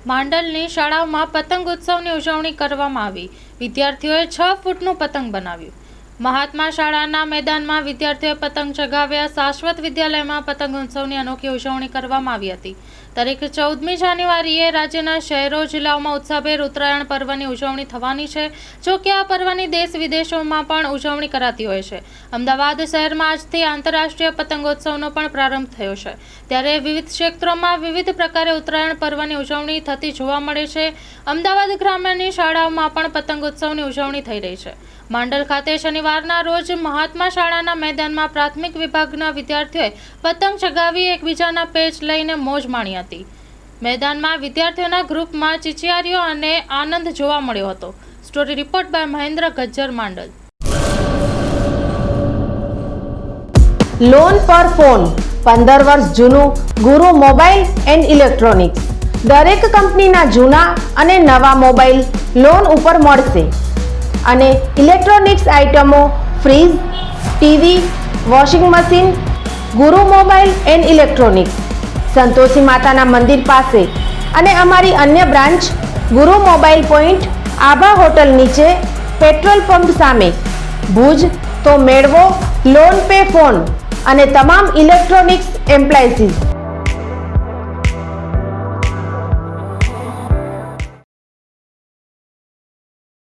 માંડલની શાળાઓમાં પતંગ ઉત્સવની ઉજવણી કરવામાં આવી। વિદ્યાર્થીઓએ 6 ફૂટનું પતંગ બનાવ્યું। મહાત્મા શાળાના મેદાનમાં વિદ્યાર્થીઓએ પતંગ ચગાવ્યા। શાશ્વત વિદ્યાલયમાં પતંગ ઉત્સવની અનોખી ઉજવણી કરવામાં આવી હતી। તારીખ 14મી જાન્યુઆરીએ રાજ્યના શહેરો જિલ્લાઓમાં ઉત્સાહભેર ઉત્તરાયણ પર્વની ઉજવણી થવાની છે। જો કે આ પર્વની દેશ વિદેશોમાં પણ ઉજવણી કરાતી હોય છે। અમદાવાદ શહેરમાં આજથી આંતરરાષ્ટ્રીય પતંગોત્સવનો પણ પ્રારંભ થયો છે। ત્યારે વિવિધ ક્ષેત્રોમાં વિવિધ પ્રકારે ઉત્તરાયણ પર્વની ઉજવણી થતી જોવા મળે છે। અમદાવાદ ગ્રામ્યની શાળાઓમાં પણ પતંગોત્સવની ઉજવણી થઈ રહી છે। માંડલ ખાતે શનિવારના રોજ મહાત્મા શાળાના મેદાનમાં પ્રાથમિક વિભાગના વિદ્યાર્થીઓએ પતંગ ચગાવી એકબીજાના પેચ લઈને મોજ માણી હતી। મેદાનમાં વિદ્યાર્થીઓના ગ્રુપમાં ચિચિયારીઓ અને આનંદ જોવા મળ્યો હતો। Story report by Mahendra Gajjar, Mandal. Loan પર ફોન 15 વર્ષ જૂનું ગુરુ મોબાઈલ એન્ડ ઇલેક્ટ્રોનિક્સ। દરેક કંપનીના જૂના અને નવા મોબાઈલ લોન ઉપર મળશે અને ઇલેક્ટ્રોનિક્સ આઇટમો ફ્રીજ, ટીવી, વોશિંગ મશીન। ગુરુ મોબાઈલ એન્ડ ઇલેક્ટ્રોનિક્સ, સંતોષી માતાના મંદિર પાસે અને અમારી અન્ય બ્રાન્ચ ગુરુ મોબાઈલ પોઈન્ટ, આભા હોટલ નીચે, પેટ્રોલ પંપ સામે, ભુજ। તો મેળવો લોન પે ફોન અને તમામ ઇલેક્ટ્રોનિક્સ એપ્લાયન્સીસ।